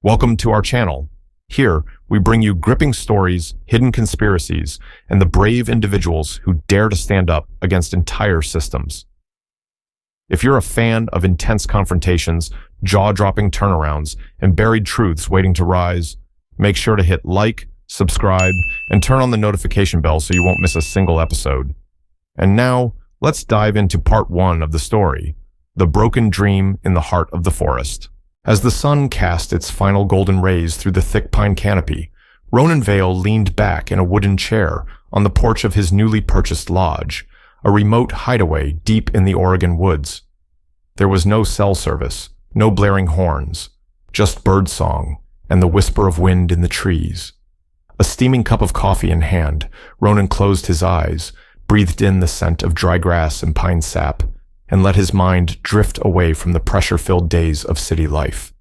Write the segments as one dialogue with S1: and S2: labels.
S1: Welcome to our channel. Here, we bring you gripping stories, hidden conspiracies, and the brave individuals who dare to stand up against entire systems. If you're a fan of intense confrontations, jaw-dropping turnarounds, and buried truths waiting to rise, make sure to hit like, subscribe, and turn on the notification bell so you won't miss a single episode. And now, let's dive into part 1 of the story, The Broken Dream in the Heart of the Forest. As the sun cast its final golden rays through the thick pine canopy, Ronan Vale leaned back in a wooden chair on the porch of his newly purchased lodge, a remote hideaway deep in the Oregon woods. There was no cell service, no blaring horns, just birdsong and the whisper of wind in the trees. A steaming cup of coffee in hand, Ronan closed his eyes, breathed in the scent of dry grass and pine sap, and let his mind drift away from the pressure-filled days of city life.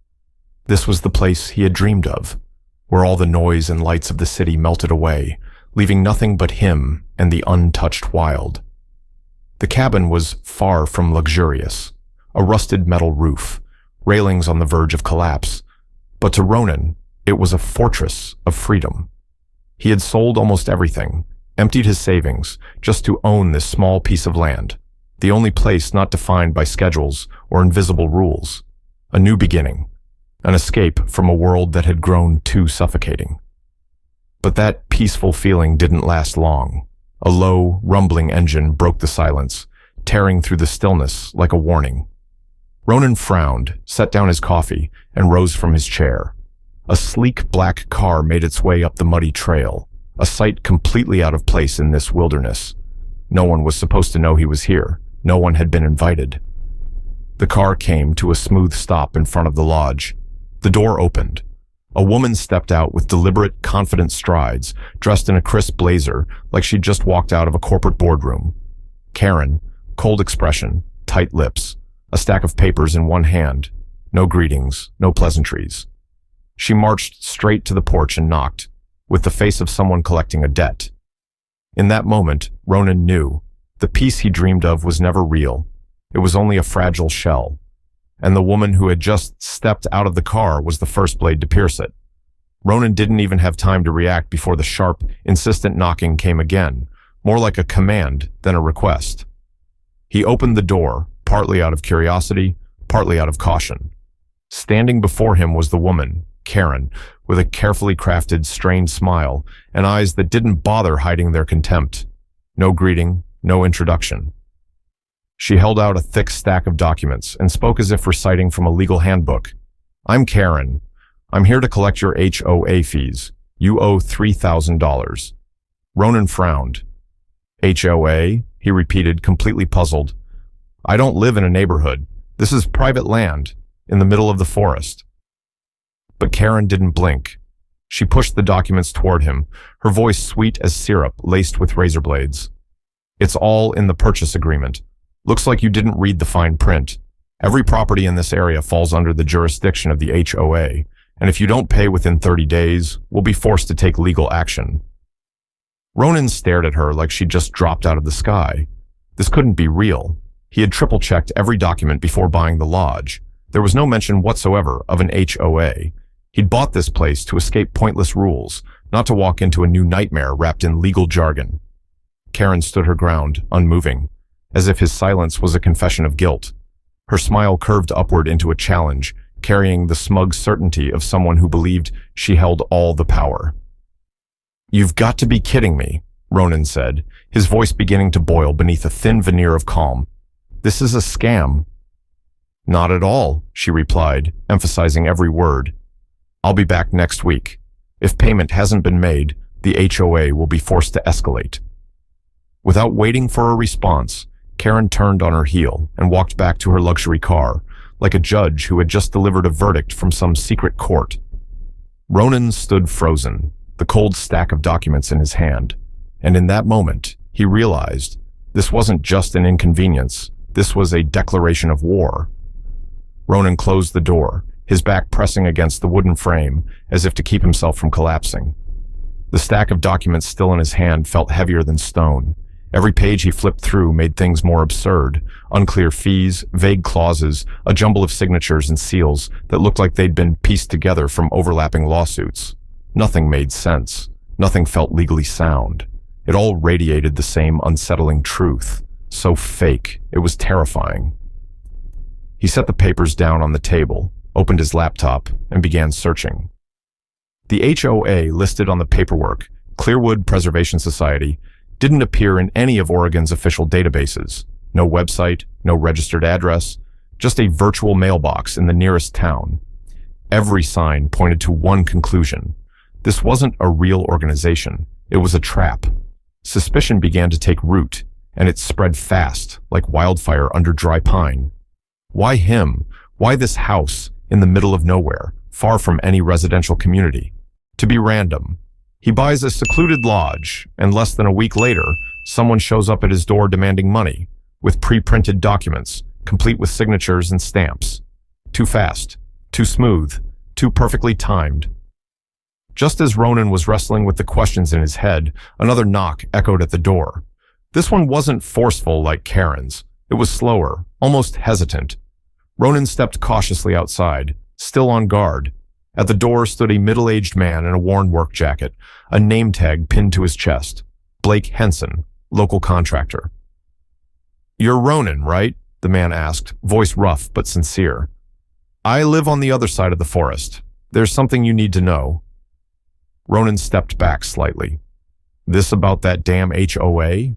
S1: This was the place he had dreamed of, where all the noise and lights of the city melted away, leaving nothing but him and the untouched wild. The cabin was far from luxurious, a rusted metal roof, railings on the verge of collapse, but to Ronan, it was a fortress of freedom. He had sold almost everything, emptied his savings, just to own this small piece of land. The only place not defined by schedules or invisible rules. A new beginning. An escape from a world that had grown too suffocating. But that peaceful feeling didn't last long. A low, rumbling engine broke the silence, tearing through the stillness like a warning. Ronan frowned, set down his coffee, and rose from his chair. A sleek black car made its way up the muddy trail, a sight completely out of place in this wilderness. No one was supposed to know he was here. No one had been invited. The car came to a smooth stop in front of the lodge. The door opened. A woman stepped out with deliberate, confident strides, dressed in a crisp blazer like she'd just walked out of a corporate boardroom. Karen, cold expression, tight lips, a stack of papers in one hand. No greetings, no pleasantries. She marched straight to the porch and knocked, with the face of someone collecting a debt. In that moment, Ronan knew. The peace he dreamed of was never real. It was only a fragile shell. And the woman who had just stepped out of the car was the first blade to pierce it. Ronan didn't even have time to react before the sharp, insistent knocking came again, more like a command than a request. He opened the door, partly out of curiosity, partly out of caution. Standing before him was the woman, Karen, with a carefully crafted, strained smile and eyes that didn't bother hiding their contempt. No greeting, no introduction. She held out a thick stack of documents and spoke as if reciting from a legal handbook. "I'm Karen. I'm here to collect your HOA fees. You owe $3,000. Ronan frowned. "HOA?" he repeated, completely puzzled. "I don't live in a neighborhood. This is private land, in the middle of the forest." But Karen didn't blink. She pushed the documents toward him, her voice sweet as syrup laced with razor blades. "It's all in the purchase agreement. Looks like you didn't read the fine print. Every property in this area falls under the jurisdiction of the HOA, and if you don't pay within 30 days, we'll be forced to take legal action." Ronan stared at her like she'd just dropped out of the sky. This couldn't be real. He had triple-checked every document before buying the lodge. There was no mention whatsoever of an HOA. He'd bought this place to escape pointless rules, not to walk into a new nightmare wrapped in legal jargon. Karen stood her ground, unmoving, as if his silence was a confession of guilt. Her smile curved upward into a challenge, carrying the smug certainty of someone who believed she held all the power. "You've got to be kidding me," Ronan said, his voice beginning to boil beneath a thin veneer of calm. "This is a scam." "Not at all," she replied, emphasizing every word. "I'll be back next week. If payment hasn't been made, the HOA will be forced to escalate." Without waiting for a response, Karen turned on her heel and walked back to her luxury car, like a judge who had just delivered a verdict from some secret court. Ronan stood frozen, the cold stack of documents in his hand, and in that moment, he realized this wasn't just an inconvenience, this was a declaration of war. Ronan closed the door, his back pressing against the wooden frame as if to keep himself from collapsing. The stack of documents still in his hand felt heavier than stone, Every page he flipped through made things more absurd. Unclear fees, vague clauses, a jumble of signatures and seals that looked like they'd been pieced together from overlapping lawsuits. Nothing made sense. Nothing felt legally sound. It all radiated the same unsettling truth. So fake, it was terrifying. He set the papers down on the table, opened his laptop, and began searching. The HOA listed on the paperwork, Clearwood Preservation Society, didn't appear in any of Oregon's official databases. No website, no registered address, just a virtual mailbox in the nearest town. Every sign pointed to one conclusion. This wasn't a real organization. It was a trap. Suspicion began to take root, and it spread fast, like wildfire under dry pine. Why him? Why this house, in the middle of nowhere, far from any residential community? To be random. He buys a secluded lodge, and less than a week later, someone shows up at his door demanding money, with pre-printed documents, complete with signatures and stamps. Too fast, too smooth, too perfectly timed. Just as Ronan was wrestling with the questions in his head, another knock echoed at the door. This one wasn't forceful like Karen's. It was slower, almost hesitant. Ronan stepped cautiously outside, still on guard. At the door stood a middle-aged man in a worn work jacket, a name tag pinned to his chest. Blake Henson, local contractor. "You're Ronan, right?" the man asked, voice rough but sincere. "I live on the other side of the forest. There's something you need to know." Ronan stepped back slightly. "This about that damn HOA?"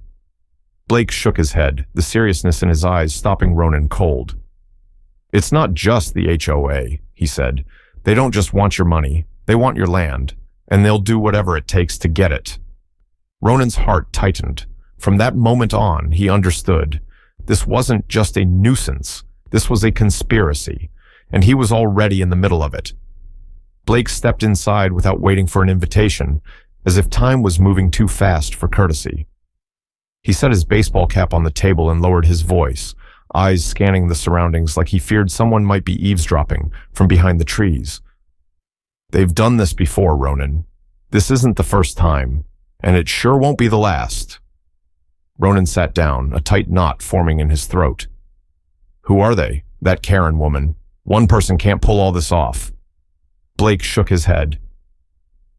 S1: Blake shook his head, the seriousness in his eyes stopping Ronan cold. "It's not just the HOA," he said. "They don't just want your money. They want your land, and they'll do whatever it takes to get it." Ronan's heart tightened. From that moment on, he understood. This wasn't just a nuisance. This was a conspiracy, and he was already in the middle of it. Blake stepped inside without waiting for an invitation, as if time was moving too fast for courtesy. He set his baseball cap on the table and lowered his voice, eyes scanning the surroundings like he feared someone might be eavesdropping from behind the trees. "They've done this before, Ronan. This isn't the first time, and it sure won't be the last." Ronan sat down, a tight knot forming in his throat. "Who are they? That Karen woman. One person can't pull all this off." Blake shook his head.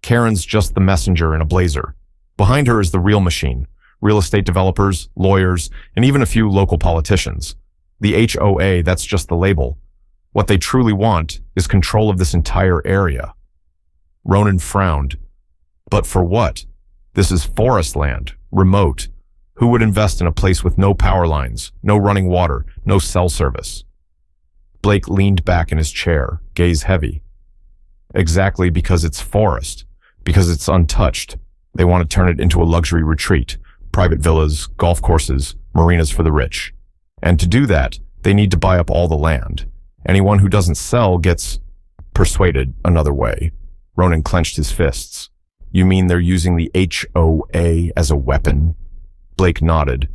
S1: "Karen's just the messenger in a blazer. Behind her is the real machine. Real estate developers, lawyers, and even a few local politicians. The HOA, that's just the label. What they truly want is control of this entire area." Ronan frowned. "But for what? This is forest land, remote. Who would invest in a place with no power lines, no running water, no cell service?" Blake leaned back in his chair, gaze heavy. "Exactly because it's forest, because it's untouched. They want to turn it into a luxury retreat. Private villas, golf courses, marinas for the rich. And to do that, they need to buy up all the land. Anyone who doesn't sell gets persuaded another way." Ronan clenched his fists. "You mean they're using the HOA as a weapon?" Blake nodded.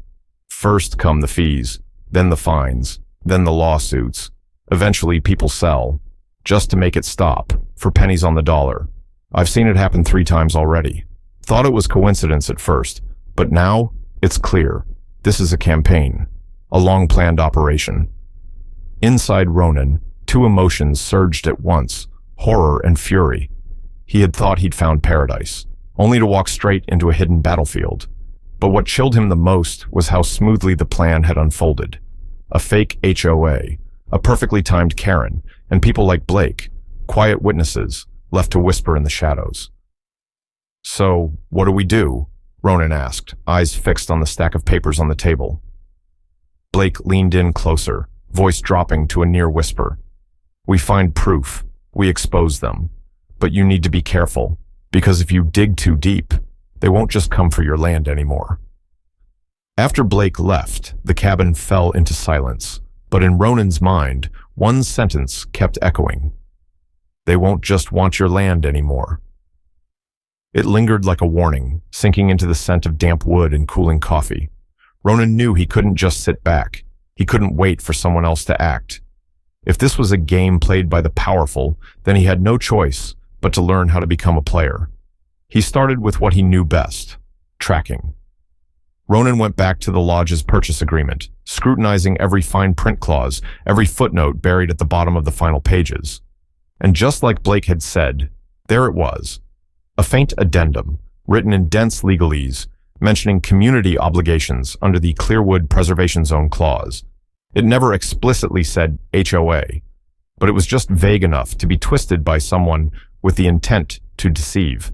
S1: "First come the fees, then the fines, then the lawsuits. Eventually people sell, just to make it stop, for pennies on the dollar. I've seen it happen 3 times already. Thought it was coincidence at first, but now it's clear. This is a campaign, a long-planned operation." Inside Ronan, 2 emotions surged at once, horror and fury. He had thought he'd found paradise, only to walk straight into a hidden battlefield. But what chilled him the most was how smoothly the plan had unfolded. A fake HOA, a perfectly timed Karen, and people like Blake, quiet witnesses, left to whisper in the shadows. "So, what do we do?" Ronan asked, eyes fixed on the stack of papers on the table. Blake leaned in closer, voice dropping to a near whisper. "We find proof. We expose them. But you need to be careful, because if you dig too deep, they won't just come for your land anymore." After Blake left, the cabin fell into silence, but in Ronan's mind, one sentence kept echoing. "They won't just want your land anymore." It lingered like a warning, sinking into the scent of damp wood and cooling coffee. Ronan knew he couldn't just sit back. He couldn't wait for someone else to act. If this was a game played by the powerful, then he had no choice but to learn how to become a player. He started with what he knew best: tracking. Ronan went back to the lodge's purchase agreement, scrutinizing every fine print clause, every footnote buried at the bottom of the final pages. And just like Blake had said, there it was, a faint addendum, written in dense legalese, mentioning community obligations under the Clearwood Preservation Zone clause. It never explicitly said HOA, but it was just vague enough to be twisted by someone with the intent to deceive.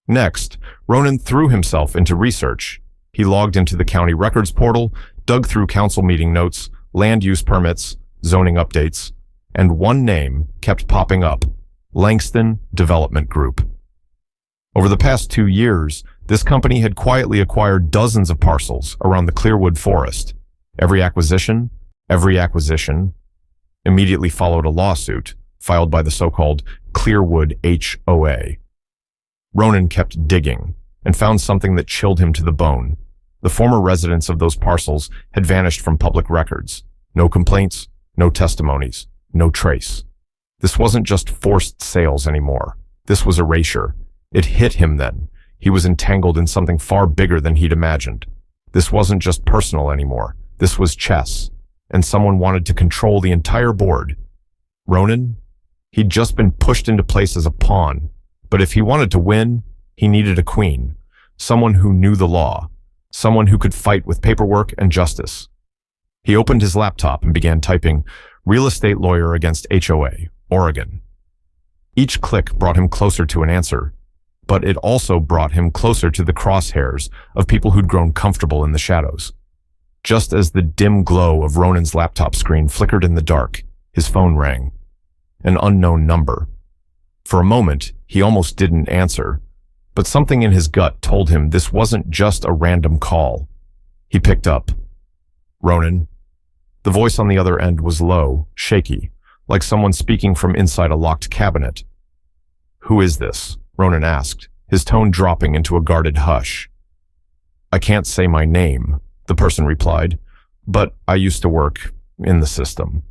S1: Next, Ronan threw himself into research. He logged into the county records portal, dug through council meeting notes, land use permits, zoning updates, and one name kept popping up: Langston Development Group. Over the past 2 years, this company had quietly acquired dozens of parcels around the Clearwood forest. Every acquisition immediately followed a lawsuit filed by the so-called Clearwood HOA. Ronan kept digging and found something that chilled him to the bone. The former residents of those parcels had vanished from public records. No complaints, no testimonies, no trace. This wasn't just forced sales anymore. This was erasure. It hit him then. He was entangled in something far bigger than he'd imagined. This wasn't just personal anymore. This was chess, and someone wanted to control the entire board. Ronan? He'd just been pushed into place as a pawn, but if he wanted to win, he needed a queen, someone who knew the law, someone who could fight with paperwork and justice. He opened his laptop and began typing, "Real estate lawyer against HOA, Oregon." Each click brought him closer to an answer, but it also brought him closer to the crosshairs of people who'd grown comfortable in the shadows. Just as the dim glow of Ronan's laptop screen flickered in the dark, his phone rang. An unknown number. For a moment, he almost didn't answer, but something in his gut told him this wasn't just a random call. He picked up. "Ronan?" The voice on the other end was low, shaky, like someone speaking from inside a locked cabinet. "Who is this?" Ronan asked, his tone dropping into a guarded hush. "I can't say my name," the person replied, "but I used to work in the system.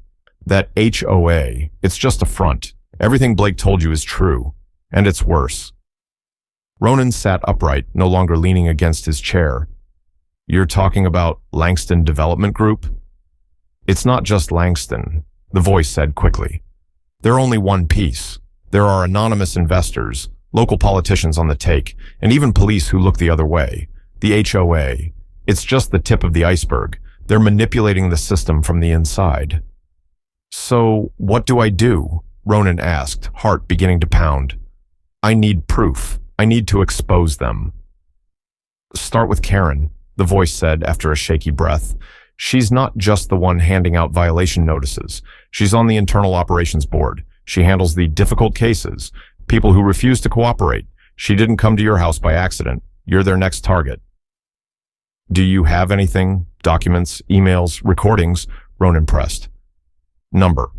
S1: That HOA, it's just a front. Everything Blake told you is true, and it's worse." Ronan sat upright, no longer leaning against his chair. "You're talking about Langston Development Group?" "It's not just Langston," the voice said quickly. "They're only one piece. There are anonymous investors, local politicians on the take, and even police who look the other way. The HOA, it's just the tip of the iceberg. They're manipulating the system from the inside." "So, what do I do?" Ronan asked, heart beginning to pound. "I need proof. I need to expose them." "Start with Karen," the voice said after a shaky breath. "She's not just the one handing out violation notices. She's on the internal operations board. She handles the difficult cases, people who refuse to cooperate. She didn't come to your house by accident. You're their next target." "Do you have anything? Documents, emails, recordings?" Ronan pressed. "Number.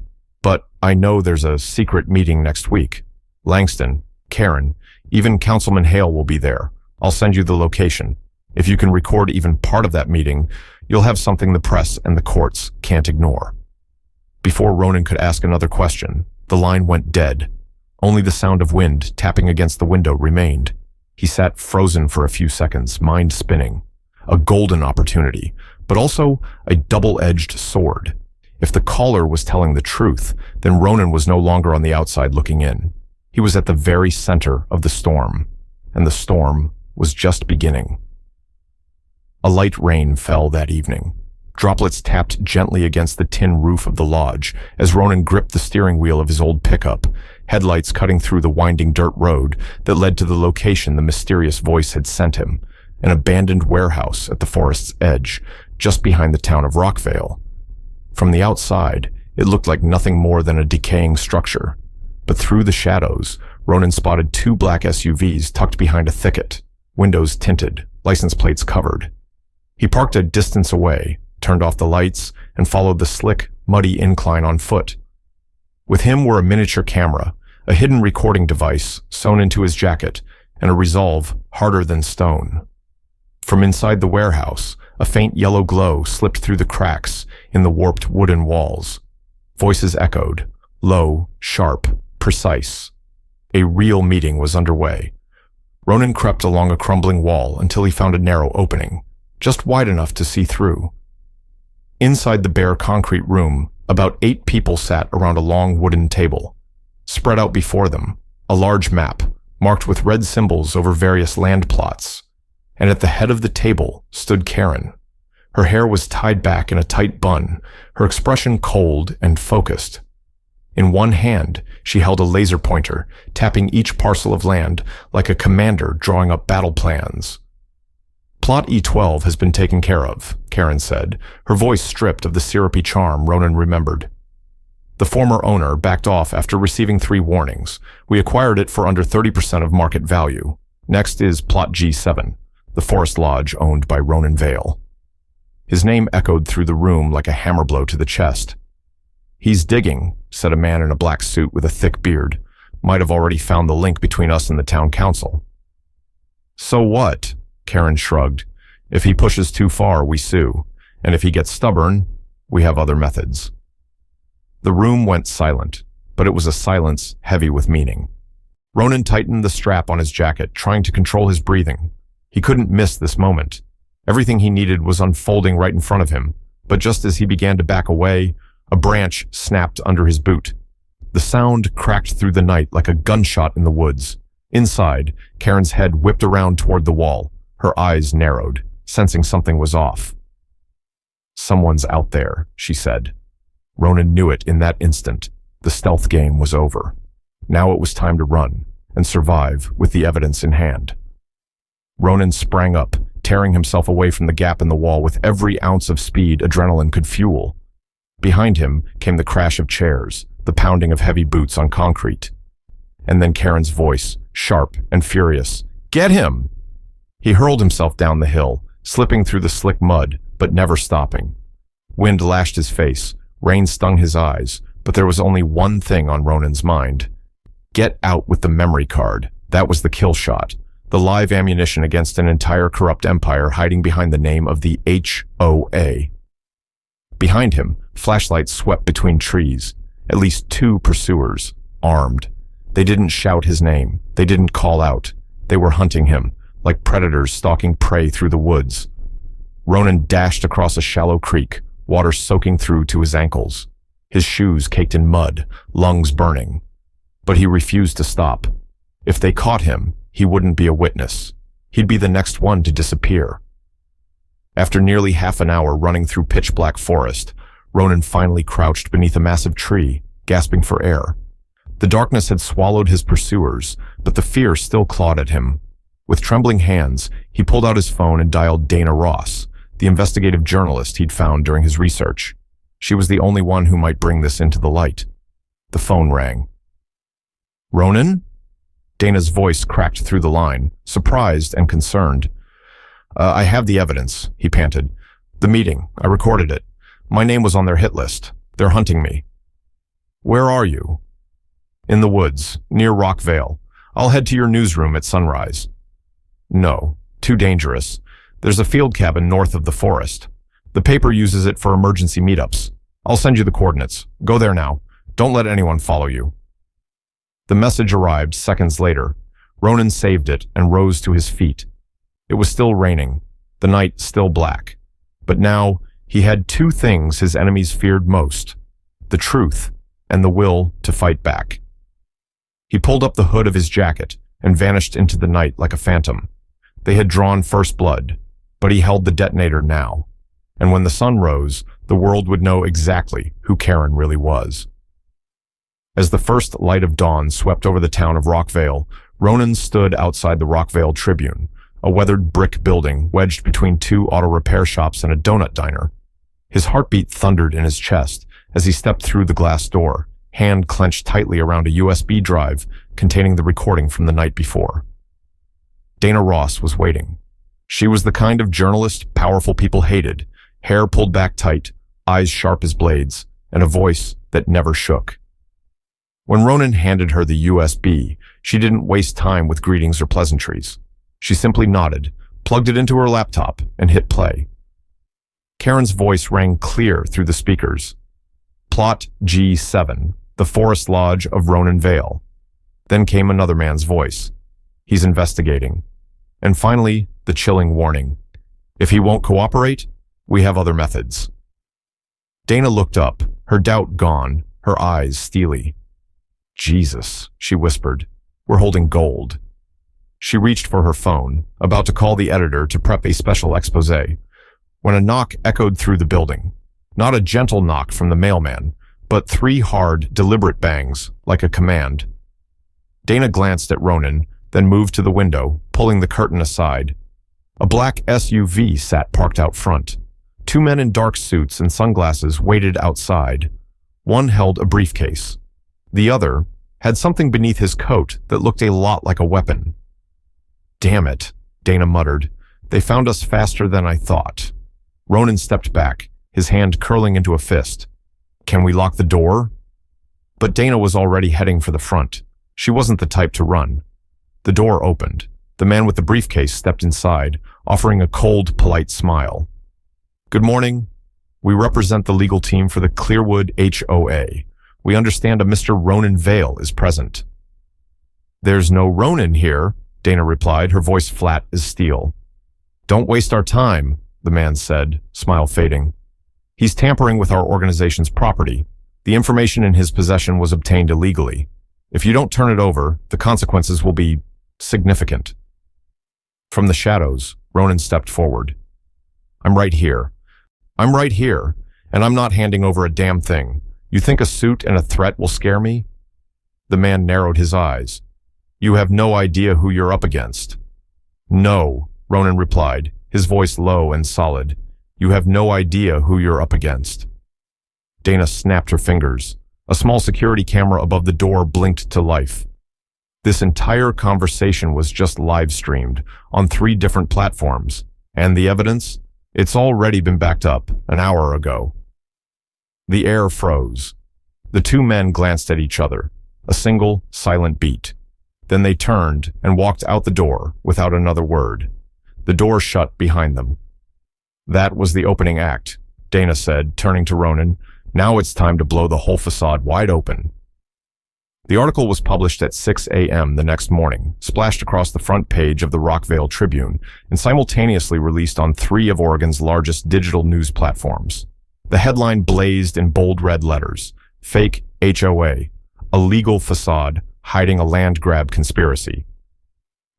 S1: But I know there's a secret meeting next week. Langston, Karen, even Councilman Hale will be there. I'll send you the location. If you can record even part of that meeting, you'll have something the press and the courts can't ignore." Before Ronan could ask another question, the line went dead. Only the sound of wind tapping against the window remained. He sat frozen for a few seconds, mind spinning. A golden opportunity, but also a double-edged sword. If the caller was telling the truth, then Ronan was no longer on the outside looking in. He was at the very center of the storm, and the storm was just beginning. A light rain fell that evening. Droplets tapped gently against the tin roof of the lodge as Ronan gripped the steering wheel of his old pickup, headlights cutting through the winding dirt road that led to the location the mysterious voice had sent him, an abandoned warehouse at the forest's edge, just behind the town of Rockvale. From the outside, it looked like nothing more than a decaying structure. But through the shadows, Ronan spotted 2 black SUVs tucked behind a thicket, windows tinted, license plates covered. He parked a distance away, turned off the lights, and followed the slick, muddy incline on foot. With him were a miniature camera, a hidden recording device sewn into his jacket, and a resolve harder than stone. From inside the warehouse, a faint yellow glow slipped through the cracks in the warped wooden walls. Voices echoed, low, sharp, precise. A real meeting was underway. Ronan crept along a crumbling wall until he found a narrow opening, just wide enough to see through. Inside the bare concrete room, about 8 people sat around a long wooden table. Spread out before them, a large map, marked with red symbols over various land plots. And at the head of the table stood Karen. Her hair was tied back in a tight bun, her expression cold and focused. In one hand, she held a laser pointer, tapping each parcel of land like a commander drawing up battle plans. Plot E12 has been taken care of, Karen said, her voice stripped of the syrupy charm Ronan remembered. The former owner backed off after receiving 3 warnings. We acquired it for under 30% of market value. Next is Plot G7, the forest lodge owned by Ronan Vale. His name echoed through the room like a hammer blow to the chest. He's digging, said a man in a black suit with a thick beard. Might have already found the link between us and the town council. So what? Karen shrugged. If he pushes too far, we sue. And if he gets stubborn, we have other methods. The room went silent, but it was a silence heavy with meaning. Ronan tightened the strap on his jacket, trying to control his breathing. He couldn't miss this moment. Everything he needed was unfolding right in front of him, but just as he began to back away, a branch snapped under his boot. The sound cracked through the night like a gunshot in the woods. Inside, Karen's head whipped around toward the wall. Her eyes narrowed, sensing something was off. Someone's out there, she said. Ronan knew it in that instant. The stealth game was over. Now it was time to run and survive with the evidence in hand. Ronan sprang up, tearing himself away from the gap in the wall with every ounce of speed adrenaline could fuel. Behind him came the crash of chairs, the pounding of heavy boots on concrete. And then Karen's voice, sharp and furious. Get him! He hurled himself down the hill, slipping through the slick mud, but never stopping. Wind lashed his face, rain stung his eyes, but there was only one thing on Ronan's mind. Get out with the memory card. That was the kill shot. The live ammunition against an entire corrupt empire hiding behind the name of the HOA. Behind him, flashlights swept between trees. At least 2 pursuers, armed. They didn't shout his name. They didn't call out. They were hunting him, like predators stalking prey through the woods. Ronan dashed across a shallow creek, water soaking through to his ankles. His shoes caked in mud, lungs burning. But he refused to stop. If they caught him, he wouldn't be a witness. He'd be the next one to disappear. After nearly half an hour running through pitch-black forest, Ronan finally crouched beneath a massive tree, gasping for air. The darkness had swallowed his pursuers, but the fear still clawed at him. With trembling hands, he pulled out his phone and dialed Dana Ross, the investigative journalist he'd found during his research. She was the only one who might bring this into the light. The phone rang. Ronan? Dana's voice cracked through the line, surprised and concerned. I have the evidence, he panted. The meeting. I recorded it. My name was on their hit list. They're hunting me. Where are you? In the woods, near Rockvale. I'll head to your newsroom at sunrise. No, too dangerous. There's a field cabin north of the forest. The paper uses it for emergency meetups. I'll send you the coordinates. Go there now. Don't let anyone follow you. The message arrived seconds later. Ronan saved it and rose to his feet. It was still raining, the night still black. But now he had 2 things his enemies feared most: the truth and the will to fight back. He pulled up the hood of his jacket and vanished into the night like a phantom. They had drawn first blood, but he held the detonator now. And when the sun rose, the world would know exactly who Karen really was. As the first light of dawn swept over the town of Rockvale, Ronan stood outside the Rockvale Tribune, a weathered brick building wedged between 2 auto repair shops and a donut diner. His heartbeat thundered in his chest as he stepped through the glass door, hand clenched tightly around a USB drive containing the recording from the night before. Dana Ross was waiting. She was the kind of journalist powerful people hated, hair pulled back tight, eyes sharp as blades, and a voice that never shook. When Ronan handed her the USB, she didn't waste time with greetings or pleasantries. She simply nodded, plugged it into her laptop, and hit play. Karen's voice rang clear through the speakers. Plot G7, the forest lodge of Ronan Vale. Then came another man's voice. He's investigating. And finally, the chilling warning. If he won't cooperate, we have other methods. Dana looked up, her doubt gone, her eyes steely. Jesus, she whispered. We're holding gold. She reached for her phone, about to call the editor to prep a special expose, when a knock echoed through the building. Not a gentle knock from the mailman, but 3 hard, deliberate bangs, like a command. Dana glanced at Ronan, then moved to the window, pulling the curtain aside. A black SUV sat parked out front. 2 men in dark suits and sunglasses waited outside. One held a briefcase. The other had something beneath his coat that looked a lot like a weapon. Damn it, Dana muttered. They found us faster than I thought. Ronan stepped back, his hand curling into a fist. Can we lock the door? But Dana was already heading for the front. She wasn't the type to run. The door opened. The man with the briefcase stepped inside, offering a cold, polite smile. Good morning. We represent the legal team for the Clearwood HOA. We understand a Mr. Ronan Vale is present. There's no Ronan here, Dana replied, her voice flat as steel. Don't waste our time, the man said, smile fading. He's tampering with our organization's property. The information in his possession was obtained illegally. If you don't turn it over, the consequences will be significant. From the shadows, Ronan stepped forward. I'm right here, and I'm not handing over a damn thing. You think a suit and a threat will scare me? The man narrowed his eyes. You have no idea who you're up against. No, Ronan replied, his voice low and solid. You have no idea who you're up against. Dana snapped her fingers. A small security camera above the door blinked to life. This entire conversation was just live-streamed on 3 different platforms. And the evidence? It's already been backed up an hour ago. The air froze. The 2 men glanced at each other, a single, silent beat. Then they turned and walked out the door without another word. The door shut behind them. That was the opening act, Dana said, turning to Ronan. Now it's time to blow the whole facade wide open. The article was published at 6 a.m. the next morning, splashed across the front page of the Rockvale Tribune, and simultaneously released on 3 of Oregon's largest digital news platforms. The headline blazed in bold red letters, Fake HOA, a legal facade hiding a land grab conspiracy.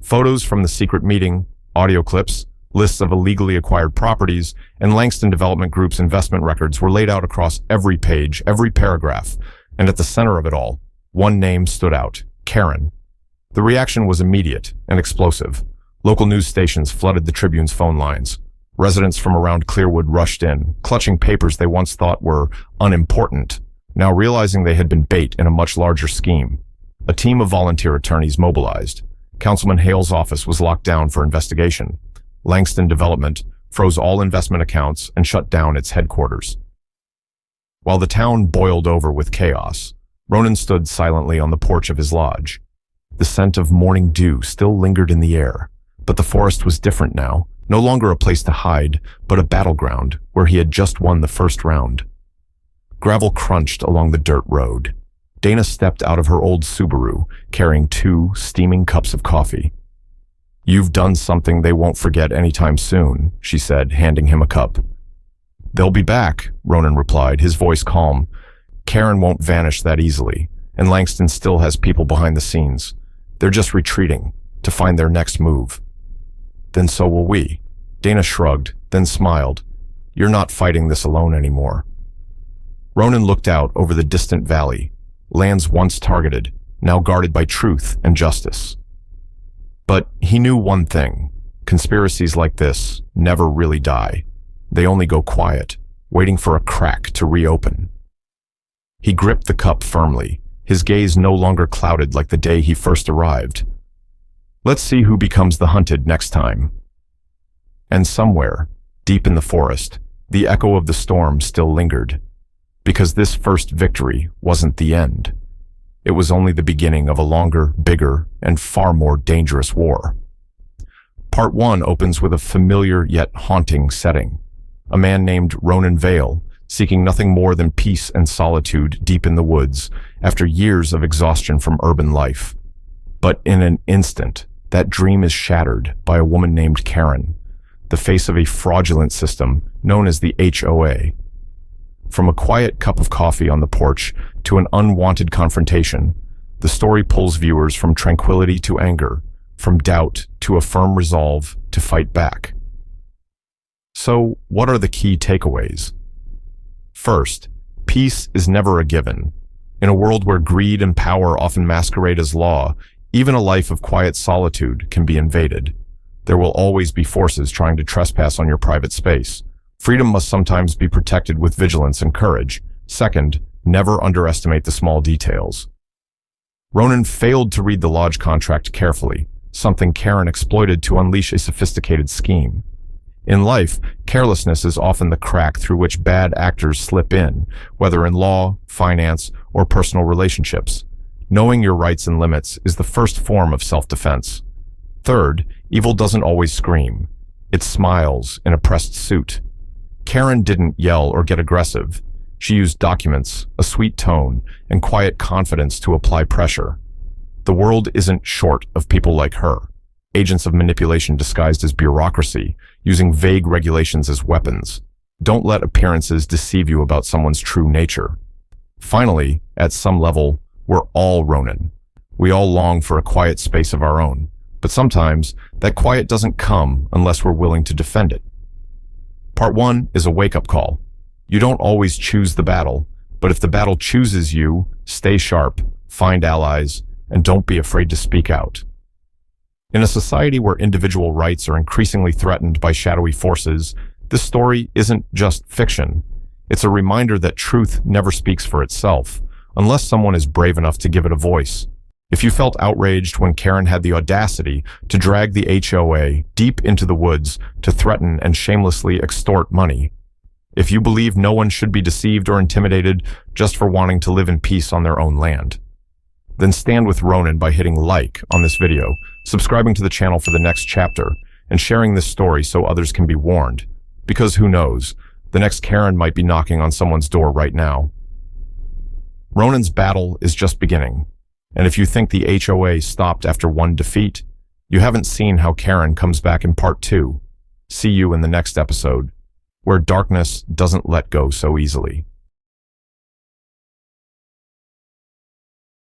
S1: Photos from the secret meeting, audio clips, lists of illegally acquired properties, and Langston Development Group's investment records were laid out across every page, every paragraph, and at the center of it all, one name stood out, Karen. The reaction was immediate and explosive. Local news stations flooded the Tribune's phone lines. Residents from around Clearwood rushed in, clutching papers they once thought were unimportant, now realizing they had been bait in a much larger scheme. A team of volunteer attorneys mobilized. Councilman Hale's office was locked down for investigation. Langston Development froze all investment accounts and shut down its headquarters. While the town boiled over with chaos, Ronan stood silently on the porch of his lodge. The scent of morning dew still lingered in the air, but the forest was different now, no longer a place to hide, but a battleground where he had just won the first round. Gravel crunched along the dirt road. Dana stepped out of her old Subaru, carrying 2 steaming cups of coffee. You've done something they won't forget anytime soon, she said, handing him a cup. They'll be back, Ronan replied, his voice calm. Karen won't vanish that easily, and Langston still has people behind the scenes. They're just retreating to find their next move. Then so will we. Dana shrugged, then smiled. You're not fighting this alone anymore. Ronan looked out over the distant valley, lands once targeted, now guarded by truth and justice. But he knew one thing. Conspiracies like this never really die. They only go quiet, waiting for a crack to reopen. He gripped the cup firmly, his gaze no longer clouded like the day he first arrived. Let's see who becomes the hunted next time. And somewhere, deep in the forest, the echo of the storm still lingered. Because this first victory wasn't the end. It was only the beginning of a longer, bigger, and far more dangerous war. Part 1 opens with a familiar yet haunting setting. A man named Ronan Vale, seeking nothing more than peace and solitude deep in the woods after years of exhaustion from urban life. But in an instant, that dream is shattered by a woman named Karen. the face of a fraudulent system known as the HOA. From a quiet cup of coffee on the porch to an unwanted confrontation, the story pulls viewers from tranquility to anger, from doubt to a firm resolve to fight back. So, what are the key takeaways? First, peace is never a given. In a world where greed and power often masquerade as law, even a life of quiet solitude can be invaded. There will always be forces trying to trespass on your private space. Freedom must sometimes be protected with vigilance and courage. Second, never underestimate the small details. Ronan failed to read the lodge contract carefully, something Karen exploited to unleash a sophisticated scheme. In life, carelessness is often the crack through which bad actors slip in, whether in law, finance, or personal relationships. Knowing your rights and limits is the first form of self-defense. Third, evil doesn't always scream. It smiles in a pressed suit. Karen didn't yell or get aggressive. She used documents, a sweet tone, and quiet confidence to apply pressure. The world isn't short of people like her, agents of manipulation disguised as bureaucracy, using vague regulations as weapons. Don't let appearances deceive you about someone's true nature. Finally, at some level, we're all Ronan. We all long for a quiet space of our own, but sometimes that quiet doesn't come unless we're willing to defend it. Part 1 is a wake-up call. You don't always choose the battle, but if the battle chooses you, stay sharp, find allies, and don't be afraid to speak out. In a society where individual rights are increasingly threatened by shadowy forces, this story isn't just fiction. It's a reminder that truth never speaks for itself, unless someone is brave enough to give it a voice. If you felt outraged when Karen had the audacity to drag the HOA deep into the woods to threaten and shamelessly extort money, if you believe no one should be deceived or intimidated just for wanting to live in peace on their own land, then stand with Ronan by hitting like on this video, subscribing to the channel for the next chapter, and sharing this story so others can be warned. Because who knows, the next Karen might be knocking on someone's door right now. Ronan's battle is just beginning. And if you think the HOA stopped after one defeat, you haven't seen how Karen comes back in part 2. See you in the next episode, where darkness doesn't let go so easily.